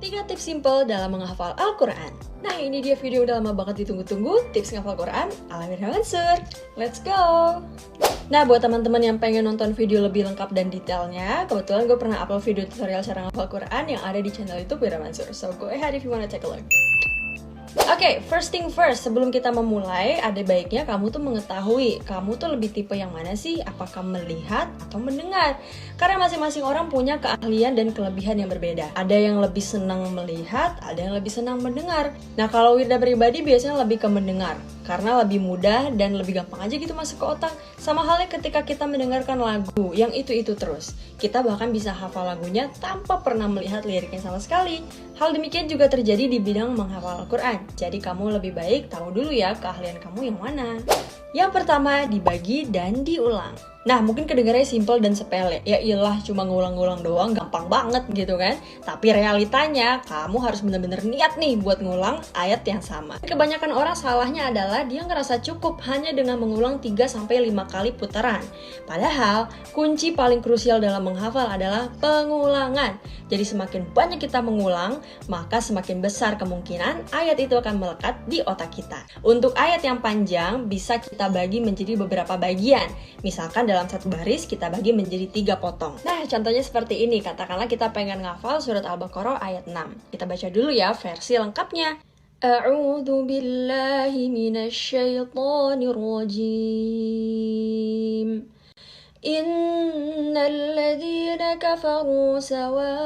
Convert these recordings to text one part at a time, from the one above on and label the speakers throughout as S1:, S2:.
S1: 3 tips simple dalam menghafal Al-Quran. Nah, ini dia video udah lama banget ditunggu-tunggu, tips menghafal Quran ala Mirna Mansur. Let's go! Nah, buat teman-teman yang pengen nonton video lebih lengkap dan detailnya, kebetulan gue pernah upload video tutorial cara menghafal Quran yang ada di channel YouTube Mirna Mansur. So, go ahead if you wanna take a look. Oke, first thing first, sebelum kita memulai, ada baiknya kamu tuh mengetahui kamu tuh lebih tipe yang mana sih, apakah melihat atau mendengar. Karena masing-masing orang punya keahlian dan kelebihan yang berbeda. Ada yang lebih senang melihat, ada yang lebih senang mendengar. Nah, kalau Wirda pribadi biasanya lebih ke mendengar, karena lebih mudah dan lebih gampang aja gitu masuk ke otak. Sama halnya ketika kita mendengarkan lagu yang itu-itu terus, kita bahkan bisa hafal lagunya tanpa pernah melihat liriknya sama sekali. Hal demikian juga terjadi di bidang menghafal Al-Quran. Jadi kamu lebih baik tahu dulu ya keahlian kamu yang mana. Yang pertama, dibagi dan diulang. Nah, mungkin kedengarannya simple dan sepele. Ya iyalah, cuma ngulang-ngulang doang, gampang banget gitu kan. Tapi realitanya, kamu harus benar-benar niat nih buat ngulang ayat yang sama. Kebanyakan orang salahnya adalah dia ngerasa cukup hanya dengan mengulang 3-5 kali putaran. Padahal, kunci paling krusial dalam menghafal adalah pengulangan. Jadi semakin banyak kita mengulang, maka semakin besar kemungkinan ayat itu akan melekat di otak kita. Untuk ayat yang panjang, bisa kita bagi menjadi beberapa bagian. Misalkan dalam satu baris kita bagi menjadi 3 potong. Nah, contohnya seperti ini. Katakanlah kita pengen ngafal surat Al-Baqarah ayat 6. Kita baca dulu ya versi lengkapnya. A'udzu billahi minasyaitonir rajim. Innal ladzina kafaru sawa'un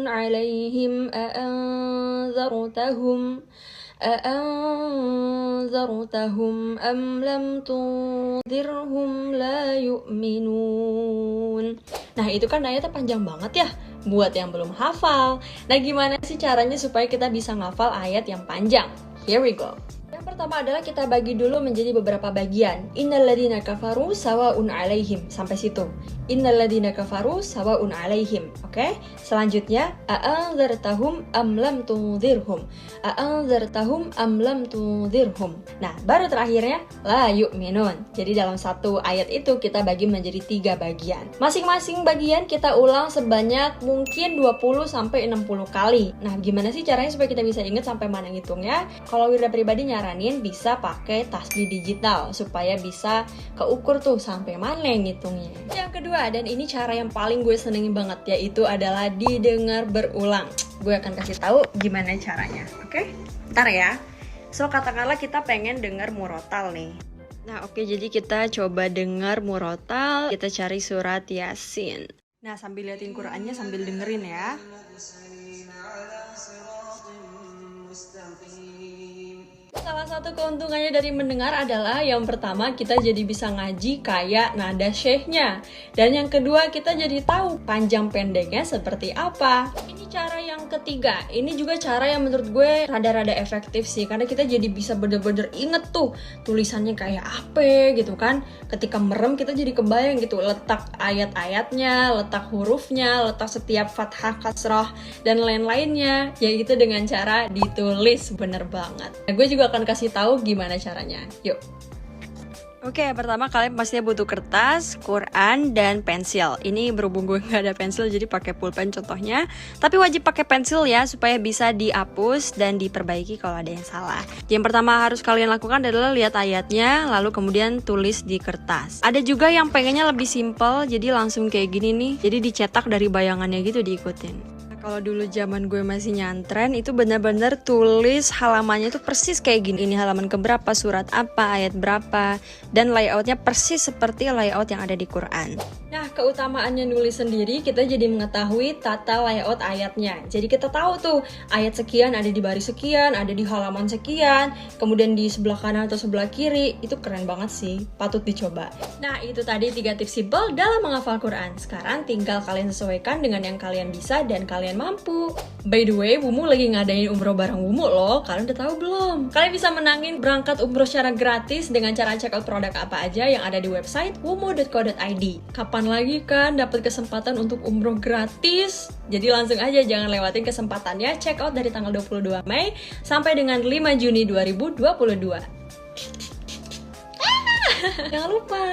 S1: 'alaihim أأنذرتهم أم لم تنذرهم لا يؤمنون. Nah, itu kan ayatnya panjang banget ya buat yang belum hafal. Nah, gimana sih caranya supaya kita bisa ngafal ayat yang panjang? Here we go. Yang pertama adalah kita bagi dulu menjadi beberapa bagian. Innal ladzina kafaru sawa'un 'alaihim, sampai situ. Innal ladzina kafaru sawa'un 'alaihim. Oke? Selanjutnya, a'anzartahum am lam tunzirhum. A'anzartahum am lam tunzirhum. Nah, baru terakhirnya la yu'minun. Jadi dalam satu ayat itu kita bagi menjadi 3 bagian. Masing-masing bagian kita ulang sebanyak mungkin 20-60 kali. Nah, gimana sih caranya supaya kita bisa ingat sampai mana ngitungnya? Kalau Wirda pribadi nyaranin bisa pakai tasbih digital supaya bisa keukur tuh sampai mana ngitungnya. Yang kedua, dan ini cara yang paling gue senengin banget, yaitu adalah didengar berulang. Gue akan kasih tahu gimana caranya, oke? Ntar ya. So, katakanlah kita pengen dengar murotal nih. Nah, oke, jadi kita coba dengar murotal. Kita cari surat Yasin. Nah, sambil liatin Qur'annya sambil dengerin ya. Salah satu keuntungannya dari mendengar adalah yang pertama kita jadi bisa ngaji kayak nada syekhnya. Dan yang kedua kita jadi tahu panjang pendeknya seperti apa. Ini cara yang ketiga. Ini juga cara yang menurut gue rada-rada efektif sih. Karena kita jadi bisa bener-bener inget tuh tulisannya kayak apa gitu kan. Ketika merem kita jadi kebayang gitu letak ayat-ayatnya, letak hurufnya, letak setiap fathah, kasrah, dan lain-lainnya. Ya gitu dengan cara ditulis, bener banget. Nah, gue juga akan kasih tahu gimana caranya. Yuk. Oke, pertama kalian pastinya butuh kertas, Quran, dan pensil. Ini berhubung gue nggak ada pensil jadi pakai pulpen contohnya. Tapi wajib pakai pensil ya supaya bisa dihapus dan diperbaiki kalau ada yang salah. Yang pertama harus kalian lakukan adalah lihat ayatnya, lalu kemudian tulis di kertas. Ada juga yang pengennya lebih simple, jadi langsung kayak gini nih. Jadi dicetak dari bayangannya gitu diikutin. Kalau dulu zaman gue masih nyantren, itu benar-benar tulis halamannya itu persis kayak gini. Ini halaman keberapa, surat apa, ayat berapa, dan layoutnya persis seperti layout yang ada di Quran. Nah, keutamaannya nulis sendiri, kita jadi mengetahui tata layout ayatnya. Jadi kita tahu tuh, ayat sekian ada di baris sekian, ada di halaman sekian, kemudian di sebelah kanan atau sebelah kiri. Itu keren banget sih, patut dicoba. Nah, itu tadi 3 tips simple dalam menghafal Quran. Sekarang tinggal kalian sesuaikan dengan yang kalian bisa dan kalian mampu. By the way, Wumu lagi ngadain umroh bareng Wumu loh. Kalian udah tahu belum? Kalian bisa menangin berangkat umroh secara gratis dengan cara check out produk apa aja yang ada di website wumu.co.id. Kapan lagi kan dapat kesempatan untuk umroh gratis? Jadi langsung aja jangan lewatin kesempatannya. Check out dari tanggal 22 Mei sampai dengan 5 Juni 2022. Jangan lupa